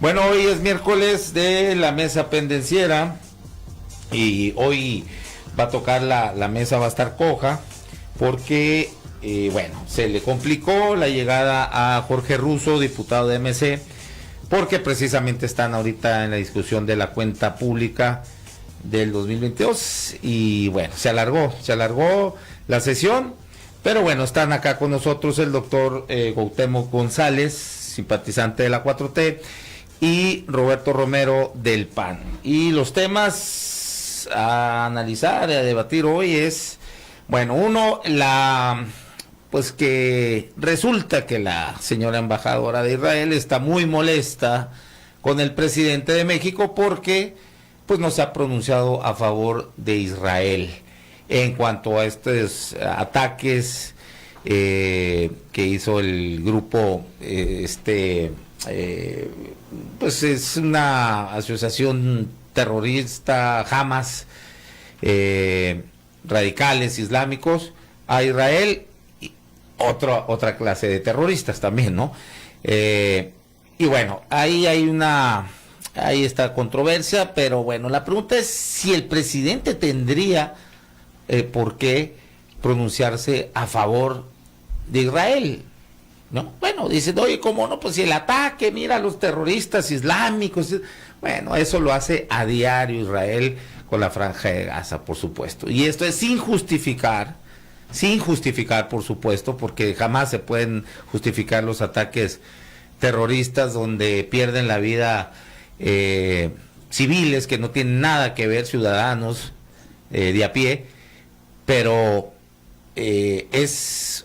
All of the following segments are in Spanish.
Bueno, hoy es miércoles de la mesa pendenciera y hoy va a tocar la mesa, va a estar coja porque, bueno, se le complicó la llegada a Jorge Russo, diputado de MC, porque precisamente están ahorita en la discusión de la cuenta pública del 2022 y bueno, se alargó la sesión, pero bueno, están acá con nosotros el doctor Cuauhtémoc González, simpatizante de la 4T, y Roberto Romero del PAN. Y los temas a analizar y a debatir hoy es, bueno, uno, pues que resulta que la señora embajadora de Israel está muy molesta con el presidente de México porque pues no se ha pronunciado a favor de Israel en cuanto a estos ataques que hizo el grupo pues es una asociación terrorista, Hamas, radicales islámicos a Israel, y otra clase de terroristas también, ¿no? Y bueno, ahí está controversia, pero bueno, la pregunta es si el presidente tendría por qué pronunciarse a favor de Israel, ¿no? Bueno, dicen, oye, ¿cómo no? Pues si el ataque, mira, a los terroristas islámicos, bueno, eso lo hace a diario Israel con la Franja de Gaza, por supuesto. Y esto es sin justificar, por supuesto, porque jamás se pueden justificar los ataques terroristas donde pierden la vida civiles que no tienen nada que ver, ciudadanos de a pie, pero es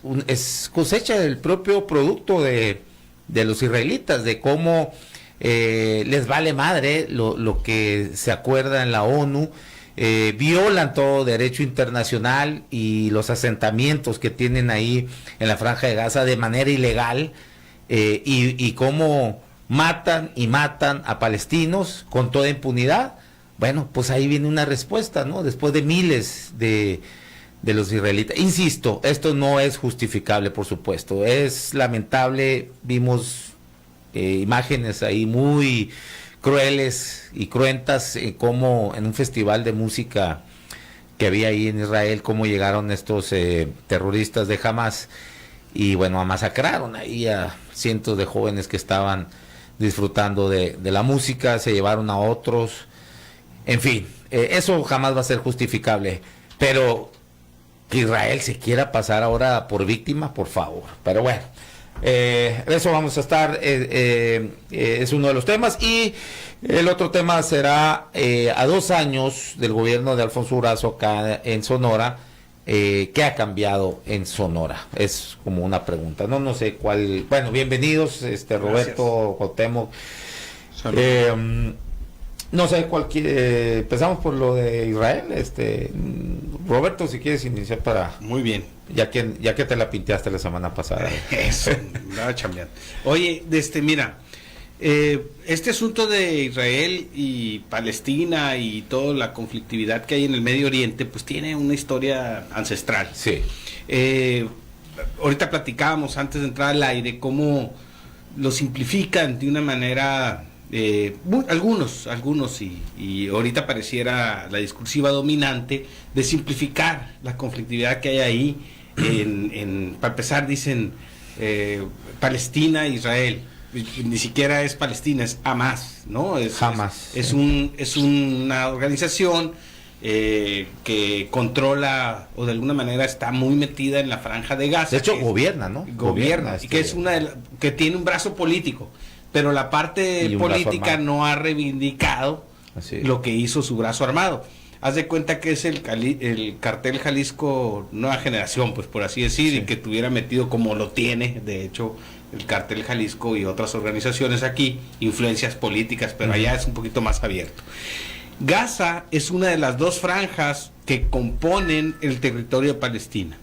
cosecha del propio producto de los israelitas, de cómo les vale madre lo que se acuerda en la ONU, violan todo derecho internacional y los asentamientos que tienen ahí en la Franja de Gaza de manera ilegal, y cómo matan a palestinos con toda impunidad. Bueno, pues ahí viene una respuesta, ¿no? Después de miles de los israelitas. Insisto, esto no es justificable, por supuesto. Es lamentable, vimos imágenes ahí muy crueles y cruentas, como en un festival de música que había ahí en Israel, cómo llegaron estos terroristas de Hamas y bueno, masacraron ahí a cientos de jóvenes que estaban disfrutando de la música, se llevaron a otros, en fin, eso jamás va a ser justificable, pero que Israel se quiera pasar ahora por víctima, por favor. Pero bueno, eso vamos a estar, es uno de los temas. Y el otro tema será a 2 años del gobierno de Alfonso Durazo acá en Sonora. ¿Qué ha cambiado en Sonora? Es como una pregunta, no sé cuál. Bueno, bienvenidos, Roberto, Cuauhtémoc. No sé cuál quiere. Empezamos por lo de Israel. Roberto, si quieres iniciar para. Muy bien. Ya que te la pinteaste la semana pasada. Eso, andaba chambeando. Oye, mira, este asunto de Israel y Palestina y toda la conflictividad que hay en el Medio Oriente, pues tiene una historia ancestral. Sí. Ahorita platicábamos antes de entrar al aire cómo lo simplifican de una manera. Algunos y ahorita pareciera la discursiva dominante de simplificar la conflictividad que hay ahí. Para empezar dicen Palestina e Israel, ni siquiera es Palestina, es Hamas, ¿no? Hamas. Es una organización que controla o de alguna manera está muy metida en la Franja de Gaza. De hecho gobierna, ¿no? Gobierna, y que es que tiene un brazo político, pero la parte política no ha reivindicado lo que hizo su brazo armado. Haz de cuenta que es el cartel Jalisco Nueva Generación, pues por así decir, y que tuviera metido, como lo tiene, de hecho, el cartel Jalisco y otras organizaciones aquí, influencias políticas, pero allá es un poquito más abierto. Gaza es una de las 2 franjas que componen el territorio de Palestina.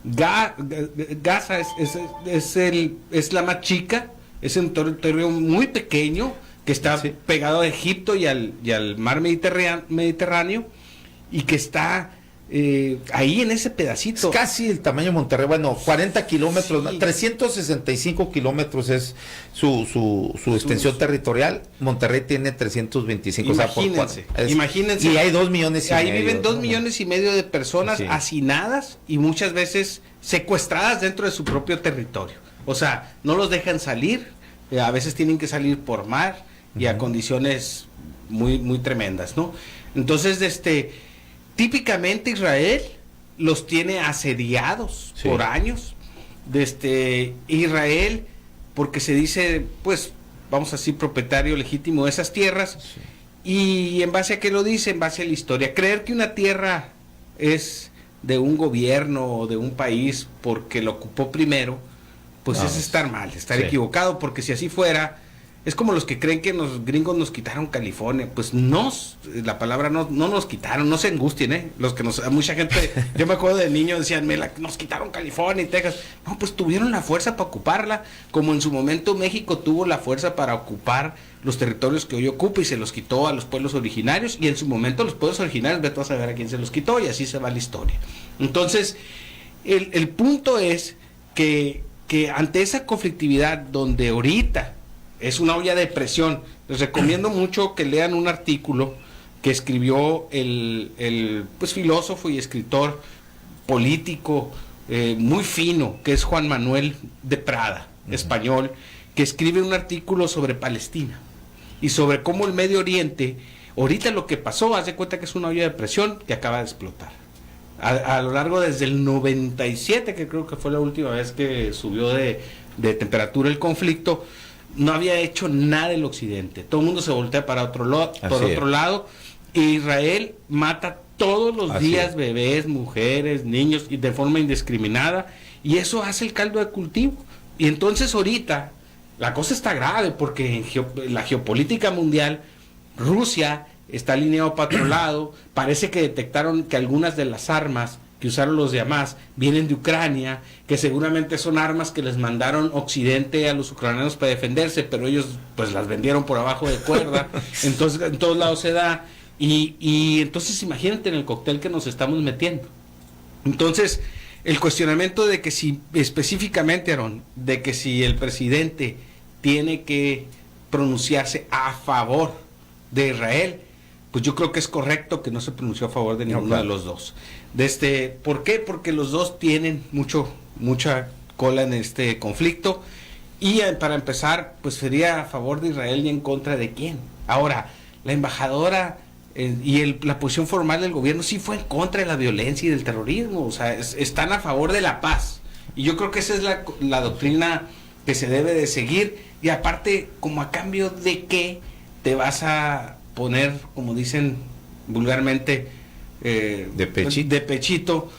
Gaza es la más chica, es un territorio muy pequeño que está pegado a Egipto y al mar Mediterráneo, y que está ahí en ese pedacito. Es casi el tamaño de Monterrey, bueno, 40 kilómetros, sí. 365 kilómetros es su extensión territorial. Monterrey tiene 325. Imagínense, imagínense. Y hay 2 millones y ahí medio. Ahí viven 2 millones y medio de personas hacinadas y muchas veces secuestradas dentro de su propio territorio. O sea, no los dejan salir, a veces tienen que salir por mar y a condiciones muy, muy tremendas, ¿no? Entonces, típicamente Israel los tiene asediados por años. Israel, porque se dice, pues, vamos a decir, propietario legítimo de esas tierras. Sí. Y en base a qué lo dice, en base a la historia. Creer que una tierra es de un gobierno o de un país porque lo ocupó primero, pues es estar mal, estar equivocado, porque si así fuera, es como los que creen que los gringos nos quitaron California. Pues la palabra no nos quitaron, no se angustien, los que mucha gente, yo me acuerdo de niño, decían, nos quitaron California y Texas. No, pues tuvieron la fuerza para ocuparla, como en su momento México tuvo la fuerza para ocupar los territorios que hoy ocupa y se los quitó a los pueblos originarios, y en su momento los pueblos originarios, vete a saber a quién se los quitó, y así se va la historia. Entonces, el punto es que ante esa conflictividad donde ahorita es una olla de presión, les recomiendo mucho que lean un artículo que escribió el filósofo y escritor político muy fino, que es Juan Manuel de Prada, español, que escribe un artículo sobre Palestina y sobre cómo el Medio Oriente, ahorita lo que pasó, haz de cuenta que es una olla de presión que acaba de explotar. A lo largo desde el 97, que creo que fue la última vez que subió de temperatura el conflicto, no había hecho nada el occidente. Todo el mundo se voltea para otro lado. E Israel mata todos los días bebés, mujeres, niños, y de forma indiscriminada, y eso hace el caldo de cultivo. Y entonces ahorita la cosa está grave, porque en la geopolítica mundial Rusia está alineado para otro lado. Parece que detectaron que algunas de las armas que usaron los de Hamas vienen de Ucrania, que seguramente son armas que les mandaron Occidente a los ucranianos para defenderse, pero ellos pues las vendieron por abajo de cuerda. Entonces en todos lados se da, y entonces imagínate en el cóctel que nos estamos metiendo. Entonces el cuestionamiento de que si específicamente, Aarón, de que si el presidente tiene que pronunciarse a favor de Israel, pues yo creo que es correcto que no se pronunció a favor de ninguno de los dos. ¿Por qué? Porque los dos tienen mucha cola en este conflicto, y para empezar, pues sería a favor de Israel y en contra de quién. Ahora, la embajadora la posición formal del gobierno sí fue en contra de la violencia y del terrorismo, o sea, están a favor de la paz, y yo creo que esa es la doctrina que se debe de seguir. Y aparte, como a cambio de qué te vas a poner, como dicen vulgarmente, de pechito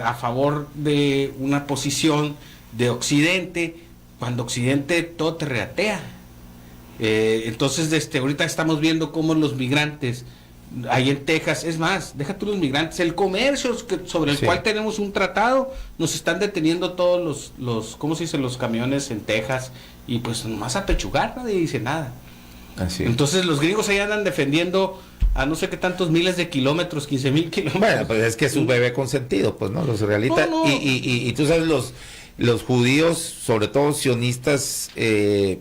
a favor de una posición de Occidente, cuando Occidente todo te reatea. Entonces ahorita estamos viendo cómo los migrantes ahí en Texas, es más, deja tú los migrantes, el comercio sobre el cual tenemos un tratado, nos están deteniendo todos los ¿cómo se dice?, los camiones en Texas, y pues nomás a pechugar, nadie dice nada. Así. Entonces los gringos ahí andan defendiendo a no sé qué tantos miles de kilómetros, 15,000 kilómetros. Bueno, pues es que es un bebé consentido, pues, ¿no? Los israelitas, y tú sabes, los judíos, sobre todo sionistas,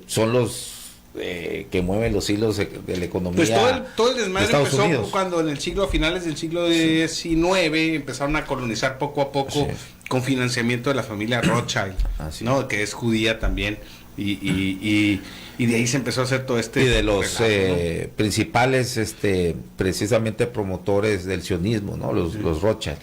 son los que mueven los hilos de la economía. Pues todo el desmadre empezó cuando a finales del siglo XIX empezaron a colonizar poco a poco con financiamiento de la familia Rothschild, ¿no? Que es judía también. Y de ahí se empezó a hacer todo y de los principales precisamente promotores del sionismo, ¿no? Los Rothschild.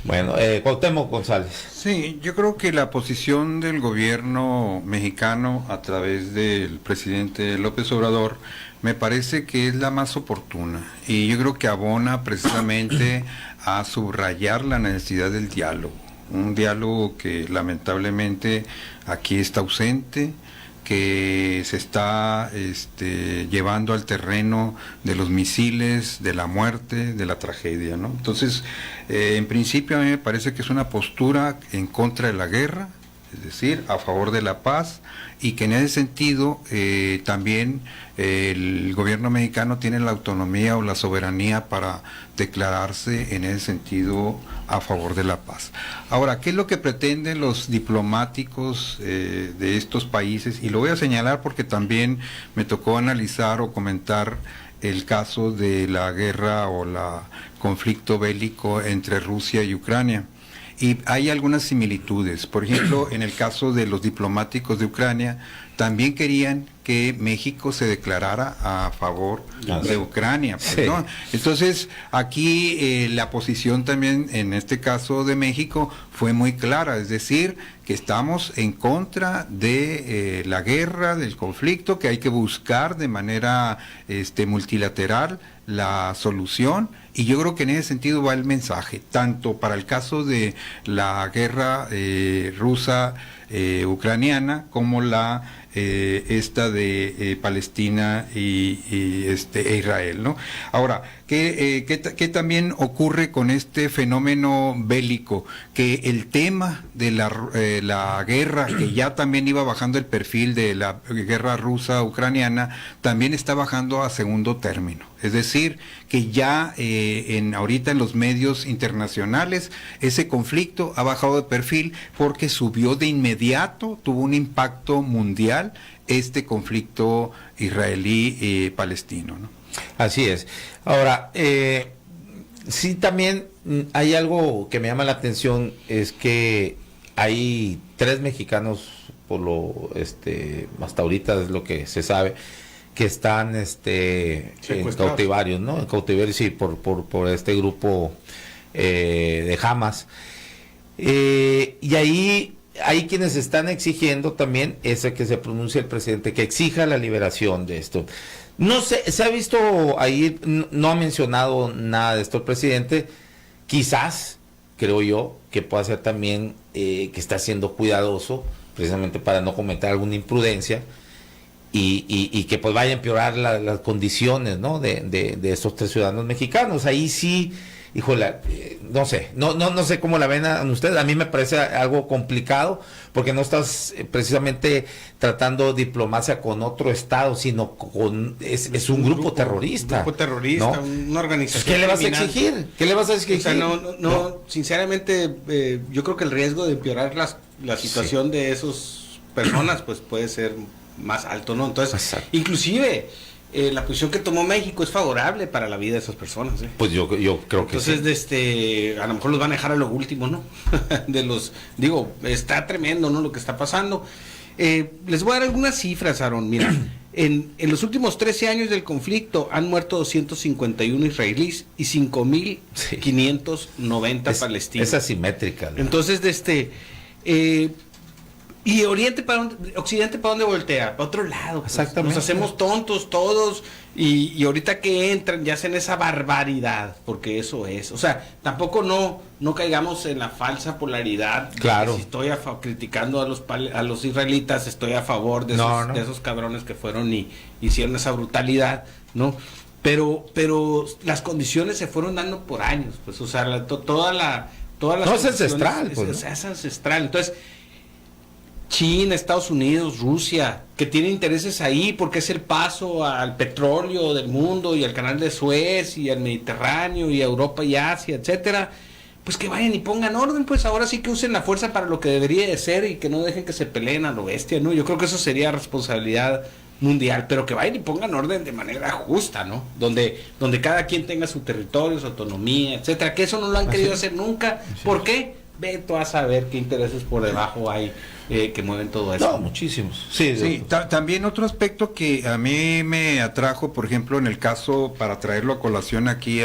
Bueno, Cuauhtémoc González. Sí, yo creo que la posición del gobierno mexicano a través del presidente López Obrador me parece que es la más oportuna, y yo creo que abona precisamente a subrayar la necesidad del diálogo, un diálogo que lamentablemente aquí está ausente, que se está llevando al terreno de los misiles, de la muerte, de la tragedia, ¿no? Entonces, en principio a mí me parece que es una postura en contra de la guerra, es decir, a favor de la paz, y que en ese sentido también el gobierno mexicano tiene la autonomía o la soberanía para declararse en ese sentido a favor de la paz. Ahora, ¿qué es lo que pretenden los diplomáticos de estos países? Y lo voy a señalar porque también me tocó analizar o comentar el caso de la guerra o la conflicto bélico entre Rusia y Ucrania. Y hay algunas similitudes. Por ejemplo, en el caso de los diplomáticos de Ucrania, también querían que México se declarara a favor de Ucrania. Pues, sí. ¿No? Entonces, aquí la posición también, en este caso de México, fue muy clara, es decir, que estamos en contra de la guerra, del conflicto, que hay que buscar de manera multilateral la solución, y yo creo que en ese sentido va el mensaje, tanto para el caso de la guerra rusa ucraniana como la esta de Palestina e Israel, ¿no? Ahora, ¿qué también ocurre con este fenómeno bélico? Que el tema de la guerra, que ya también iba bajando el perfil de la guerra rusa-ucraniana, también está bajando a segundo término. Es decir, que ya ahorita en los medios internacionales ese conflicto ha bajado de perfil porque subió de inmediato, tuvo un impacto mundial este conflicto israelí-palestino, ¿no? Así es. Ahora, sí, también hay algo que me llama la atención, es que hay 3 mexicanos, por lo hasta ahorita es lo que se sabe, que están en cautivarios, ¿no? En cautiverio, sí, por este grupo de Hamas. Y ahí hay quienes están exigiendo también que se pronuncie el presidente, que exija la liberación de esto. No sé, se ha visto ahí, no ha mencionado nada de esto el presidente. Quizás, creo yo, que pueda ser también que está siendo cuidadoso, precisamente para no cometer alguna imprudencia, y que pues vaya a empeorar las condiciones, ¿no? de estos 3 ciudadanos mexicanos. Ahí sí, híjole, no sé, no sé cómo la ven ustedes. A mí me parece algo complicado, porque no estás precisamente tratando diplomacia con otro estado, sino es un grupo terrorista. Un grupo terrorista, ¿no? Una organización. ¿Qué le vas a exigir? ¿Qué le vas a exigir? O sea, sinceramente, yo creo que el riesgo de empeorar la situación de esas personas, pues puede ser más alto, ¿no? Entonces, exacto. Inclusive la posición que tomó México es favorable para la vida de esas personas, ¿eh? Pues yo creo que entonces, sí. A lo mejor los van a dejar a lo último, ¿no? Está tremendo, ¿no? Lo que está pasando. Les voy a dar algunas cifras, Aarón. Mira, en los últimos 13 años del conflicto han muerto 251 israelíes y 5.590 palestinos. Es asimétrica, ¿no? Entonces, ¿y Occidente para dónde voltea? Para otro lado. Pues. Exactamente. Nos hacemos tontos todos y ahorita que entran ya hacen esa barbaridad, porque eso es. O sea, tampoco no caigamos en la falsa polaridad. Claro. Si estoy criticando a los israelitas, estoy a favor de esos cabrones que fueron y hicieron esa brutalidad, ¿no? Pero las condiciones se fueron dando por años, pues, o sea, todas las es ancestral, pues, es ancestral. Entonces, China, Estados Unidos, Rusia, que tienen intereses ahí porque es el paso al petróleo del mundo y al canal de Suez y al Mediterráneo y a Europa y Asia, etcétera, pues que vayan y pongan orden, pues ahora sí que usen la fuerza para lo que debería de ser y que no dejen que se peleen a lo bestia, ¿no? Yo creo que eso sería responsabilidad mundial, pero que vayan y pongan orden de manera justa, ¿no? Donde cada quien tenga su territorio, su autonomía, etcétera, que eso no lo han querido hacer nunca. ¿Por qué? Ve tú a saber qué intereses por debajo hay que mueven todo eso. No, muchísimos. Sí. También otro aspecto que a mí me atrajo, por ejemplo, en el caso, para traerlo a colación aquí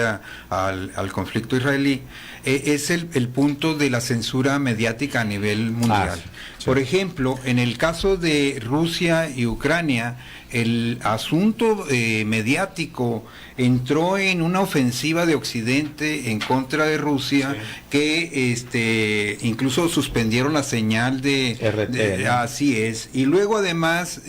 al conflicto israelí, es el punto de la censura mediática a nivel mundial. Sí. Por ejemplo, en el caso de Rusia y Ucrania, el asunto mediático entró en una ofensiva de Occidente en contra de Rusia, sí, que incluso suspendieron la señal de RT, ¿no? Así es. Y luego además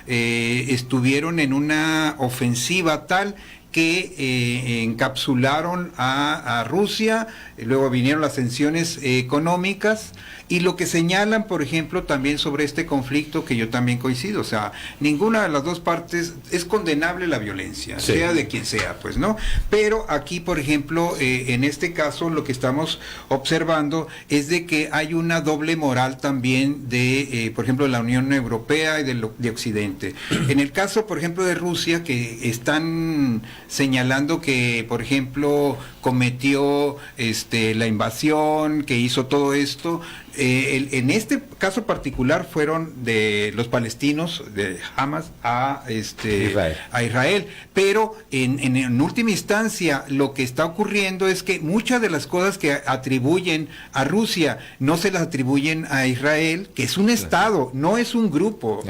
estuvieron en una ofensiva tal que encapsularon a Rusia, luego vinieron las sanciones económicas Y lo que señalan, por ejemplo, también sobre este conflicto, que yo también coincido, o sea, ninguna de las dos partes es condenable la violencia, sí, sea de quien sea, pues, ¿no? Pero aquí, por ejemplo, en este caso, lo que estamos observando es de que hay una doble moral también de, por ejemplo, la Unión Europea y de Occidente. En el caso, por ejemplo, de Rusia, que están señalando que, por ejemplo, cometió la invasión, que hizo todo esto, en este caso particular fueron de los palestinos de Hamas a Israel, pero en última instancia lo que está ocurriendo es que muchas de las cosas que atribuyen a Rusia no se las atribuyen a Israel, que es un estado, no es un grupo,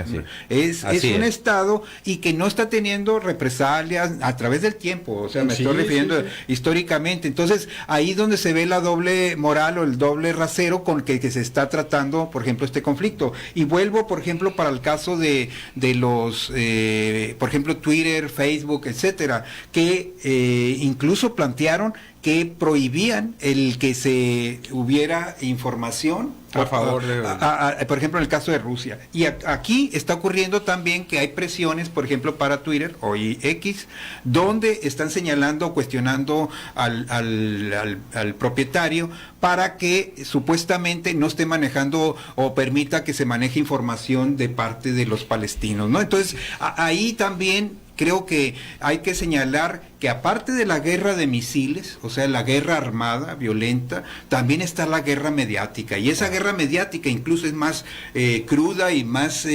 es un estado, y que no está teniendo represalias a través del tiempo, o sea, me estoy refiriendo históricamente. Entonces ahí donde se ve la doble moral o el doble rasero con que se está tratando, por ejemplo, este conflicto. Y vuelvo, por ejemplo, para el caso de los, por ejemplo, Twitter, Facebook, etcétera, que incluso plantearon que prohibían el que se hubiera información a favor de... por ejemplo, en el caso de Rusia. Y aquí está ocurriendo también que hay presiones, por ejemplo, para Twitter o X, donde están señalando, cuestionando al propietario para que supuestamente no esté manejando o permita que se maneje información de parte de los palestinos, ¿no? Entonces, ahí también creo que hay que señalar que aparte de la guerra de misiles, o sea, la guerra armada, violenta, también está la guerra mediática. Y esa guerra mediática incluso es más cruda y más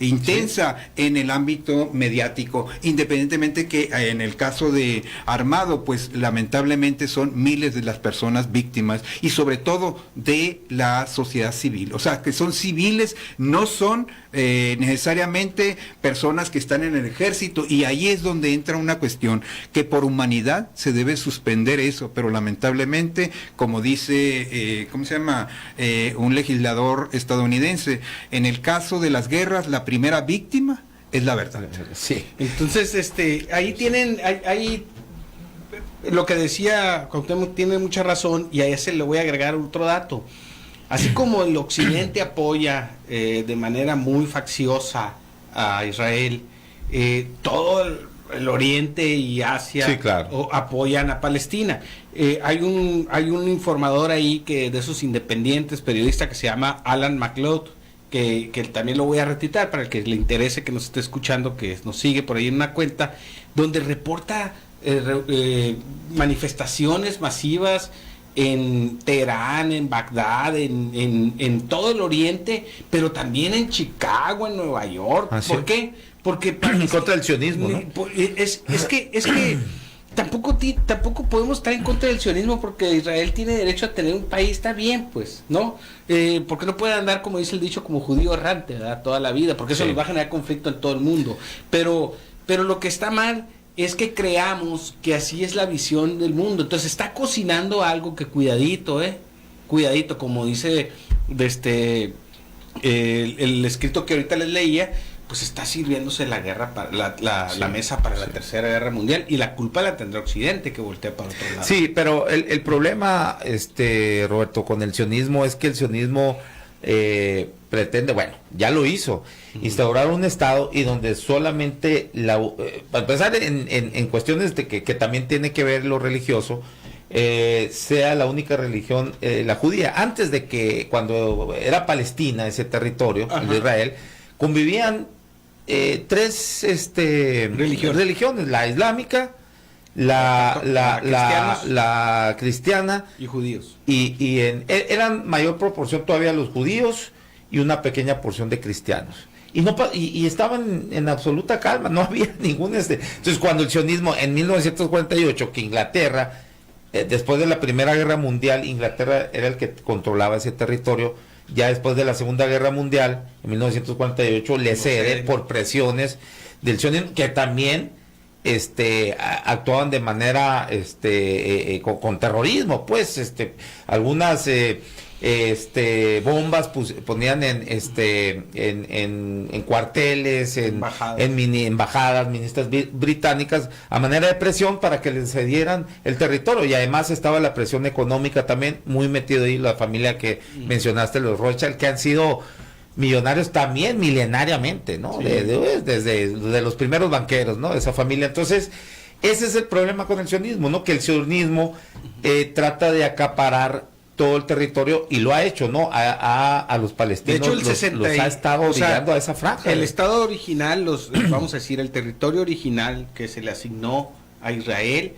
intensa en el ámbito mediático, independientemente que en el caso de armado, pues lamentablemente son miles de las personas víctimas, y sobre todo de la sociedad civil. O sea, que son civiles, no son necesariamente personas que están en el ejército, y ahí es donde entra una cuestión que por humanidad se debe suspender eso, pero lamentablemente, como dice, ¿cómo se llama? Un legislador estadounidense, en el caso de las guerras, la primera víctima es la verdad. Sí. Entonces, ahí tienen, ahí lo que decía Cuauhtémoc tiene mucha razón, y a ese le voy a agregar otro dato. Así como el occidente apoya de manera muy facciosa a Israel, todo el Oriente y Asia, sí, claro, apoyan a Palestina. Hay un informador ahí, que de esos independientes, periodista, que se llama Alan McLeod, que también lo voy a retitular para el que le interese, que nos esté escuchando, que nos sigue por ahí en una cuenta, donde reporta manifestaciones masivas en Teherán, en Bagdad, en todo el Oriente, pero también en Chicago, en Nueva York. ¿Por qué? Porque en contra del sionismo, ¿no? Es que tampoco podemos estar en contra del sionismo, porque Israel tiene derecho a tener un país, está bien, pues, ¿no? Porque no puede andar, como dice el dicho, como judío errante, ¿verdad? Toda la vida, porque eso nos va a generar conflicto en todo el mundo. Pero lo que está mal es que creamos que así es la visión del mundo. Entonces está cocinando algo que cuidadito, cuidadito, como dice el escrito que ahorita les leía, pues está sirviéndose la guerra para la mesa para la Tercera Guerra Mundial, y la culpa la tendrá Occidente, que voltea para otro lado. Sí, pero el problema, Roberto, con el sionismo es que el sionismo pretende, bueno, ya lo hizo, instaurar un estado y donde solamente para empezar en cuestiones de que también tiene que ver lo religioso, sea la única religión la judía. Antes de que, cuando era Palestina, ese territorio, el de Israel, convivían tres religiones, la islámica, la cristiana y judíos, y eran mayor proporción todavía los judíos y una pequeña porción de cristianos, y estaban en absoluta calma, no había ningún entonces cuando el sionismo en 1948, que Inglaterra, después de la Primera Guerra Mundial, Inglaterra era el que controlaba ese territorio, ya después de la Segunda Guerra Mundial, en 1948, le cede por presiones del sionismo, que también actuaban de manera con terrorismo, pues algunas bombas ponían en cuarteles, en mini embajadas, ministras británicas, a manera de presión para que les cedieran el territorio. Y además estaba la presión económica también, muy metido ahí la familia que mencionaste, los Rothschild, que han sido millonarios también milenariamente, ¿no? Sí. Desde los primeros banqueros, ¿no? De esa familia. Entonces, ese es el problema con el sionismo, ¿no? Que el sionismo trata de acaparar todo el territorio y lo ha hecho, ¿no? A los palestinos. De hecho, los ha estado obligando a esa franja. El Estado original, vamos a decir, el territorio original que se le asignó a Israel,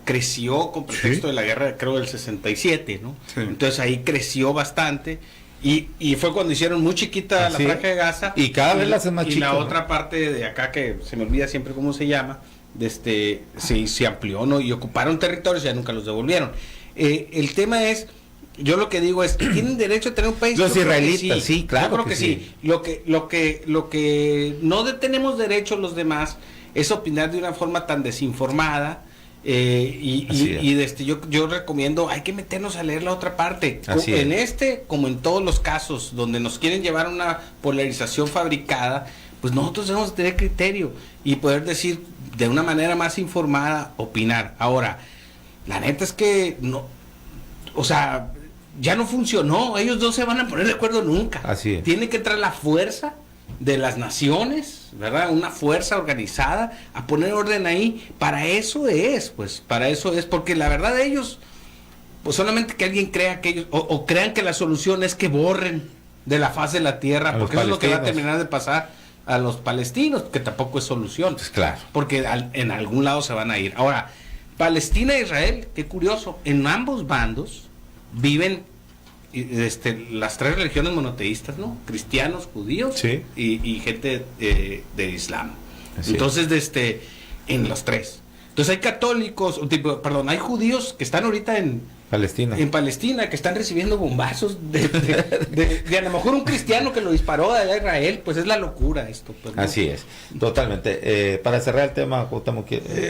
creció con pretexto de la guerra, creo, del 67, ¿no? Sí. Entonces ahí creció bastante. Y fue cuando hicieron muy chiquita la franja de Gaza. Y cada vez la hacen más chica. Y la otra parte de acá, que se me olvida siempre cómo se llama, se amplió, ¿no? Y ocuparon territorios y ya nunca los devolvieron. El tema es, yo lo que digo es, ¿tienen derecho a tener un país? Los israelitas, sí, claro. Yo creo que sí. Lo que no tenemos derecho los demás es opinar de una forma tan desinformada. Yo recomiendo, hay que meternos a leer la otra parte. Como en todos los casos donde nos quieren llevar a una polarización fabricada, pues nosotros debemos tener criterio y poder decir de una manera más informada, opinar. Ahora, la neta es que no, o sea, ya no funcionó, ellos no se van a poner de acuerdo nunca. Así es. Tiene que entrar la fuerza de las naciones, ¿verdad? Una fuerza organizada a poner orden ahí. Para eso es, porque la verdad ellos, pues solamente que alguien crea que ellos, o crean que la solución es que borren de la faz de la tierra, porque eso es lo que va a terminar de pasar a los palestinos, que tampoco es solución. Pues claro. Porque en algún lado se van a ir. Ahora, Palestina e Israel, qué curioso, en ambos bandos viven las tres religiones monoteístas, ¿no? Cristianos, judíos, sí, y gente de Islam. Así entonces, en los tres. Entonces hay católicos, hay judíos que están ahorita en Palestina, que están recibiendo bombazos de a lo mejor un cristiano que lo disparó a Israel. Pues es la locura esto. Pues, ¿no? Así es, totalmente. Para cerrar el tema,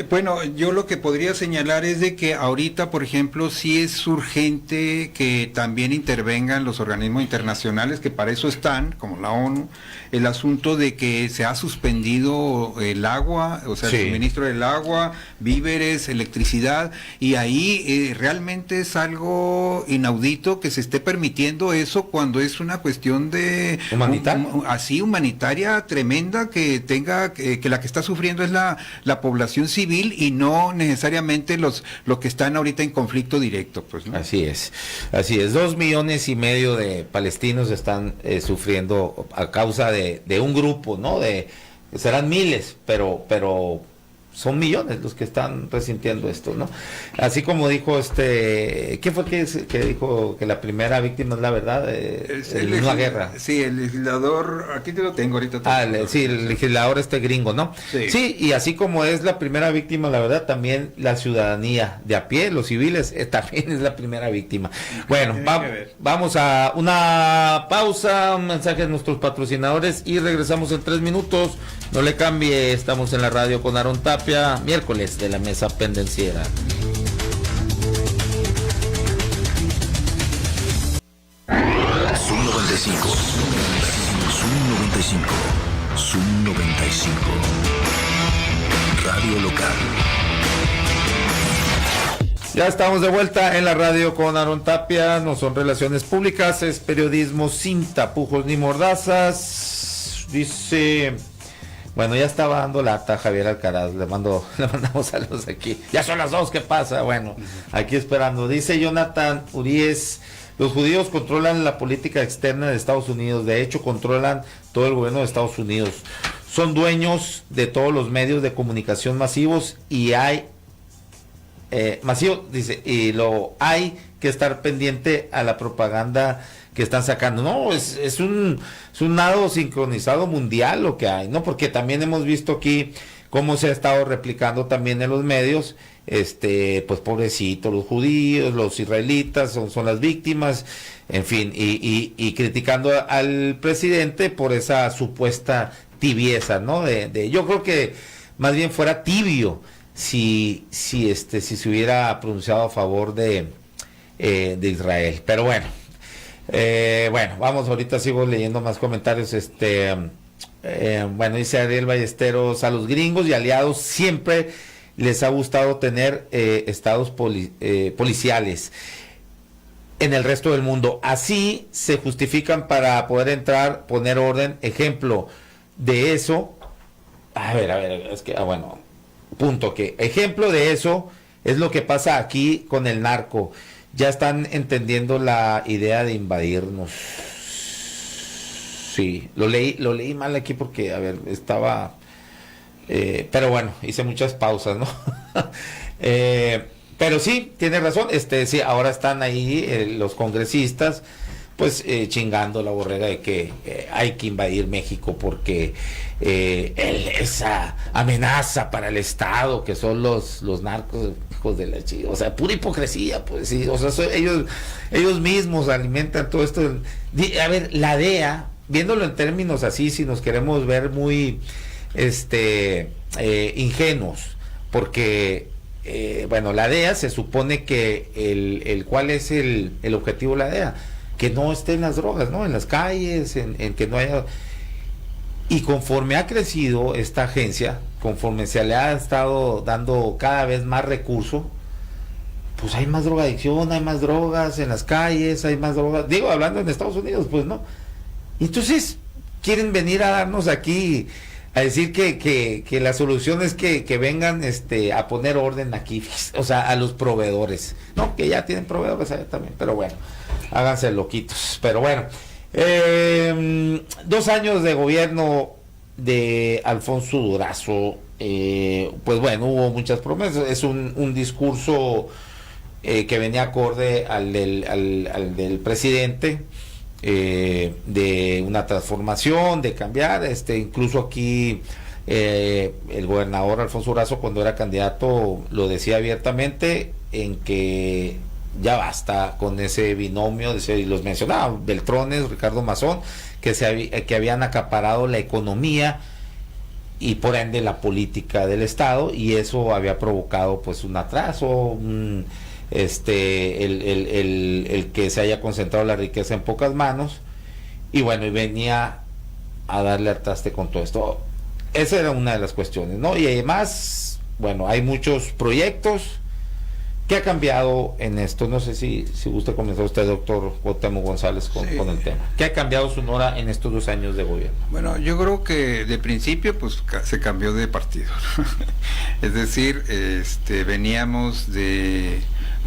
bueno, yo lo que podría señalar es de que ahorita, por ejemplo, sí es urgente que también intervengan los organismos internacionales, que para eso están, como la ONU, el asunto de que se ha suspendido el agua, o sea, el suministro del agua, víveres, electricidad, y ahí realmente es algo inaudito que se esté permitiendo eso cuando es una cuestión de humanitaria tremenda, que tenga que la que está sufriendo es la población civil y no necesariamente los que están ahorita en conflicto directo, pues, ¿no? Así es. 2,5 millones de palestinos están sufriendo a causa de un grupo, ¿no? Serán miles, pero son millones los que están resintiendo esto, ¿no? Así como dijo ¿qué fue que dijo que la primera víctima es la verdad? En una guerra. Sí, el legislador, aquí te lo tengo ahorita. El legislador gringo, ¿no? Sí, y así como es la primera víctima, la verdad, también la ciudadanía de a pie, los civiles, también es la primera víctima. Bueno, vamos a una pausa, un mensaje de nuestros patrocinadores y regresamos en 3 minutos. No le cambie, estamos en la radio con Aarón Tapia, miércoles de la mesa pendenciera. Zoom 95. Zoom 95. Radio local. Ya estamos de vuelta en la radio con Aarón Tapia. No son relaciones públicas, es periodismo sin tapujos ni mordazas. Dice... Bueno, ya estaba dando lata Javier Alcaraz, le mandamos saludos aquí. Ya son las 2, ¿qué pasa? Bueno, aquí esperando. Dice Jonathan Uriés, los judíos controlan la política externa de Estados Unidos, de hecho controlan todo el gobierno de Estados Unidos. Son dueños de todos los medios de comunicación masivos y hay hay que estar pendiente a la propaganda que están sacando. No, es un nado sincronizado mundial lo que hay, ¿no? Porque también hemos visto aquí cómo se ha estado replicando también en los medios, pues pobrecito, los judíos, los israelitas son las víctimas, en fin, y criticando al presidente por esa supuesta tibieza, ¿no? Yo creo que más bien fuera tibio si se hubiera pronunciado a favor de Israel. Pero bueno, vamos, ahorita sigo leyendo más comentarios. Bueno, dice Ariel Ballesteros: a los gringos y aliados siempre les ha gustado tener estados policiales en el resto del mundo. Así se justifican para poder entrar, poner orden. Ejemplo de eso, es que, bueno, punto que, ejemplo de eso es lo que pasa aquí con el narco. Ya están entendiendo la idea de invadirnos. Sí, lo leí mal aquí porque, estaba... pero bueno, hice muchas pausas, ¿no? Pero sí, tiene razón. Sí, ahora están ahí los congresistas, pues chingando la borrega de que hay que invadir México porque esa amenaza para el Estado que son los narcos, hijos de la chica, o sea, pura hipocresía, pues sí, o sea, ellos mismos alimentan todo esto. La DEA, viéndolo en términos así, si nos queremos ver muy ingenuos, porque la DEA se supone que ¿cuál es el objetivo de la DEA? Que no estén las drogas, ¿no? En las calles, en que no haya... Y conforme ha crecido esta agencia, conforme se le ha estado dando cada vez más recursos, pues hay más drogadicción, hay más drogas en las calles, hay más drogas, digo, hablando en Estados Unidos, pues, ¿no? Y entonces quieren venir a darnos aquí, a decir que la solución es que vengan a poner orden aquí, o sea, a los proveedores, ¿no? Que ya tienen proveedores allá también, pero bueno, háganse loquitos. Pero bueno, 2 años de gobierno de Alfonso Durazo, pues bueno, hubo muchas promesas. Es un discurso que venía acorde al del presidente, de una transformación, de cambiar, incluso aquí el gobernador Alfonso Durazo, cuando era candidato, lo decía abiertamente, en que ya basta con ese binomio, y los mencionaba, Beltrones, Ricardo Mazón, que habían acaparado la economía y por ende la política del Estado, y eso había provocado pues un atraso, el que se haya concentrado la riqueza en pocas manos, y bueno, y venía a darle al traste con todo esto. Esa era una de las cuestiones, ¿no? Y además, bueno, hay muchos proyectos. ¿Qué ha cambiado en esto? No sé si gusta comenzar usted, doctor Cuauhtémoc González, con el tema. ¿Qué ha cambiado Sonora en estos 2 años de gobierno? Bueno, yo creo que de principio pues se cambió de partido. Es decir, veníamos de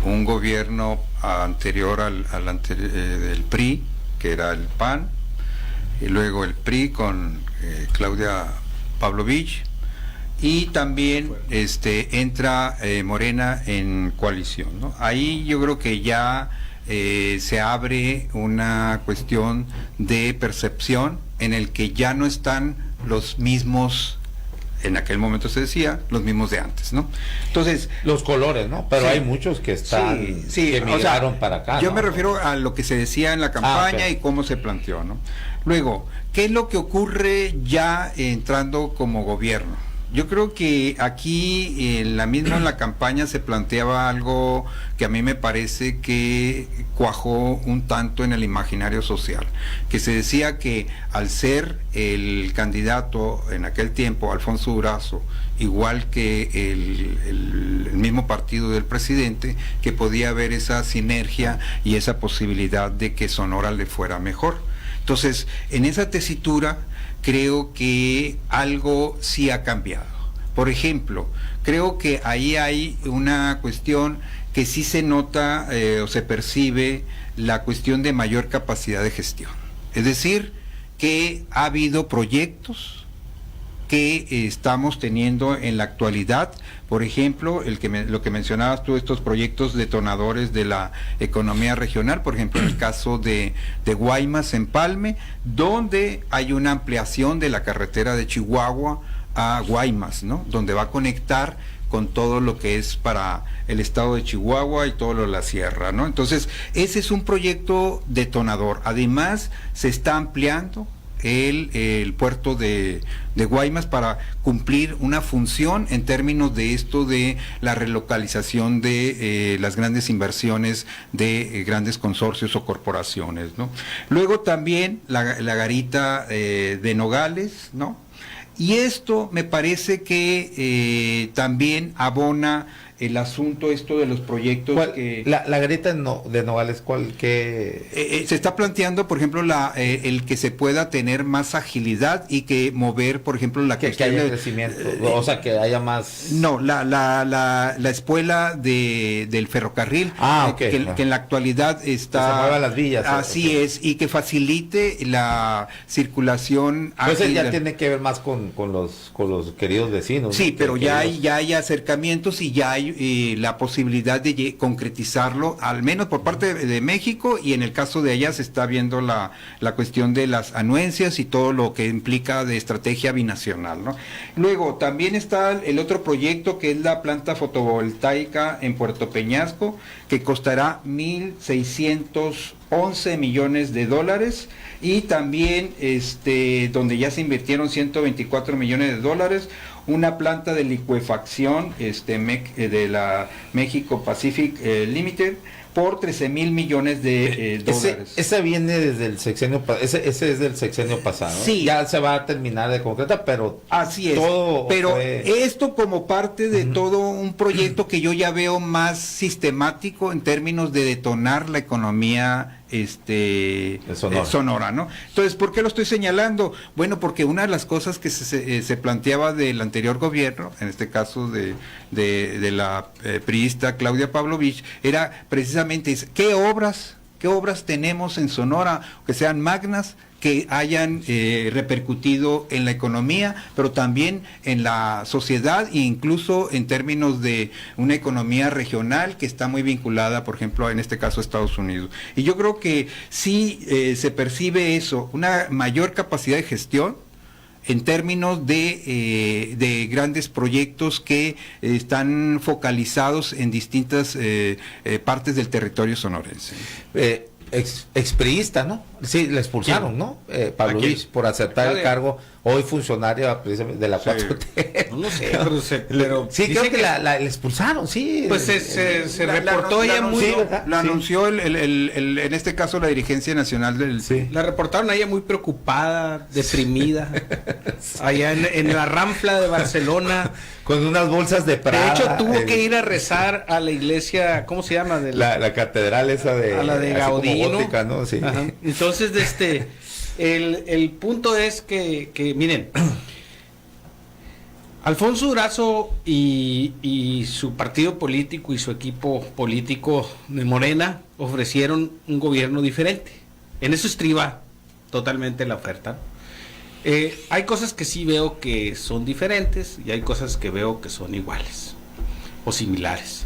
un gobierno anterior del PRI, que era el PAN, y luego el PRI con Claudia Pavlovich, y también entra Morena en coalición, ¿no? Ahí yo creo que ya se abre una cuestión de percepción en el que ya no están los mismos, en aquel momento se decía, los mismos de antes, ¿no? Entonces, los colores, ¿no? Pero sí, hay muchos que están, que migraron para acá. Yo me refiero a lo que se decía en la campaña y cómo se planteó, ¿no? Luego, ¿qué es lo que ocurre ya entrando como gobierno? Yo creo que aquí en la campaña se planteaba algo que a mí me parece que cuajó un tanto en el imaginario social, que se decía que al ser el candidato en aquel tiempo, Alfonso Durazo, igual que el mismo partido del presidente, que podía haber esa sinergia y esa posibilidad de que Sonora le fuera mejor. Entonces, en esa tesitura creo que algo sí ha cambiado. Por ejemplo, creo que ahí hay una cuestión que sí se nota o se percibe, la cuestión de mayor capacidad de gestión. Es decir, que ha habido proyectos que estamos teniendo en la actualidad, por ejemplo, lo que mencionabas tú, estos proyectos detonadores de la economía regional, por ejemplo, en el caso de Guaymas, Empalme, donde hay una ampliación de la carretera de Chihuahua a Guaymas, ¿no? Donde va a conectar con todo lo que es para el estado de Chihuahua y todo lo de la sierra, ¿no? Entonces, ese es un proyecto detonador. Además, se está ampliando el puerto de Guaymas para cumplir una función en términos de esto de la relocalización de las grandes inversiones de grandes consorcios o corporaciones, ¿no? Luego también la garita de Nogales, ¿no? Y esto me parece que también abona el asunto esto de los proyectos que... La garita de Nogales, ¿cuál? Que se está planteando, por ejemplo, el que se pueda tener más agilidad y que mover, por ejemplo, la que haya crecimiento, o sea, que haya más... No, la espuela del ferrocarril, okay, que en la actualidad está... Que se mueva las vías. Así es, y que facilite la circulación ágil. Entonces ya tiene que ver más con los queridos vecinos. Sí, ¿no? pero ya hay acercamientos y ya hay la posibilidad de concretizarlo, al menos por parte de México, y en el caso de allá se está viendo la cuestión de las anuencias y todo lo que implica de estrategia binacional, ¿no? Luego también está el otro proyecto que es la planta fotovoltaica en Puerto Peñasco, que costará 1.611 millones de dólares, y también donde ya se invirtieron 124 millones de dólares, una planta de licuefacción de la México Pacific Limited por 13,000 millones de dólares. Ese viene desde el sexenio, ese es del sexenio pasado, ¿no? Sí. Ya se va a terminar de concretar, pero así es. Pero esto como parte de todo un proyecto que yo ya veo más sistemático en términos de detonar la economía Sonora, ¿no? Entonces, ¿por qué lo estoy señalando? Bueno, porque una de las cosas que se planteaba del anterior gobierno, en este caso de la priista Claudia Pavlovich, era precisamente qué obras tenemos en Sonora que sean magnas, que hayan repercutido en la economía, pero también en la sociedad e incluso en términos de una economía regional que está muy vinculada, por ejemplo, en este caso a Estados Unidos. Y yo creo que sí se percibe eso, una mayor capacidad de gestión en términos de grandes proyectos que están focalizados en distintas partes del territorio sonorense. Expriista, ¿no? Sí, le expulsaron, ¿no? Pavlovich, por aceptar el cargo, hoy funcionario precisamente de la 4T. No lo sé, pero sí, creo que la expulsaron, sí. Pues se reportó ella muy... La anunció en este caso la dirigencia nacional del... Sí. La reportaron a ella muy preocupada, deprimida, allá en la Rampla de Barcelona. Con unas bolsas de Prada. De hecho, tuvo que ir a rezar a la iglesia, ¿cómo se llama? La catedral esa de... A la de Gaudí, gótica, ¿no? Sí. Ajá. Entonces, el punto es que miren, Alfonso Durazo y su partido político y su equipo político de Morena ofrecieron un gobierno diferente. En eso estriba totalmente la oferta. Hay cosas que sí veo que son diferentes y hay cosas que veo que son iguales o similares.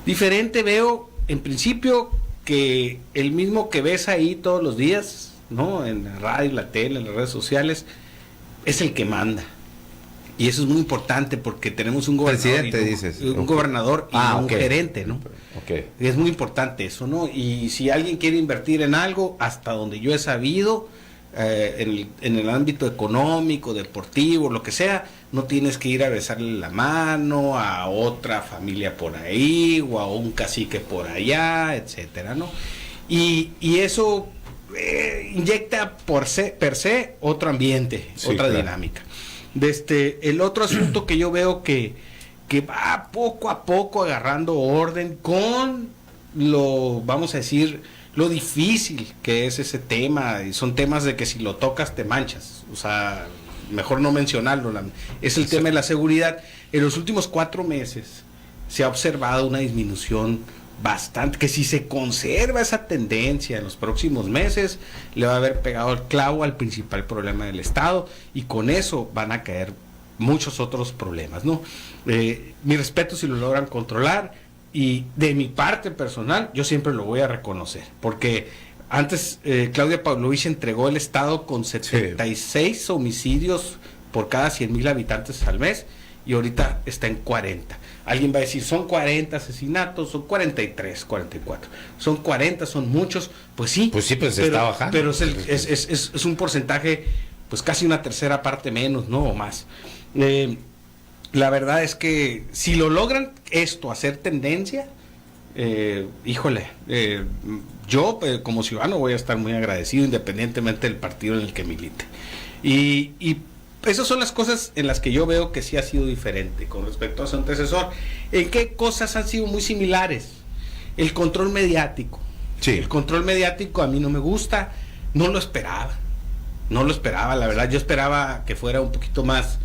Diferente veo, en principio, que el mismo que ves ahí todos los días, ¿no? En la radio, la tele, en las redes sociales, es el que manda. Y eso es muy importante porque tenemos un gobernador. Presidente, dices. Un gobernador y un gerente, ¿no? Okay. Es muy importante eso, ¿no? Y si alguien quiere invertir en algo, hasta donde yo he sabido, en el ámbito económico, deportivo, lo que sea, no tienes que ir a besarle la mano a otra familia por ahí o a un cacique por allá, etcétera, ¿no? Y eso inyecta per se otro ambiente, sí, otra dinámica. El otro asunto que yo veo que va poco a poco agarrando orden con lo, vamos a decir, lo difícil que es ese tema, y son temas de que si lo tocas te manchas, o sea, mejor no mencionarlo, es el tema de la seguridad. En los últimos 4 meses se ha observado una disminución bastante, que si se conserva esa tendencia en los próximos meses, le va a haber pegado el clavo al principal problema del Estado, y con eso van a caer muchos otros problemas, ¿no? Mi respeto si lo logran controlar. Y de mi parte personal, yo siempre lo voy a reconocer, porque antes Claudia Pavlovich entregó el Estado con 76 homicidios por cada 100,000 habitantes al mes, y ahorita está en 40. Alguien va a decir, son 40 asesinatos, son 43, 44. Son 40, son muchos. Pues sí, pues está bajando. Pero es un porcentaje, pues casi una tercera parte menos, ¿no? O más. La verdad es que si lo logran esto, hacer tendencia, yo como ciudadano voy a estar muy agradecido independientemente del partido en el que milite. Y esas son las cosas en las que yo veo que sí ha sido diferente con respecto a su antecesor. ¿En qué cosas han sido muy similares? El control mediático. Sí. El control mediático a mí no me gusta, no lo esperaba, la verdad. Yo esperaba que fuera un poquito más,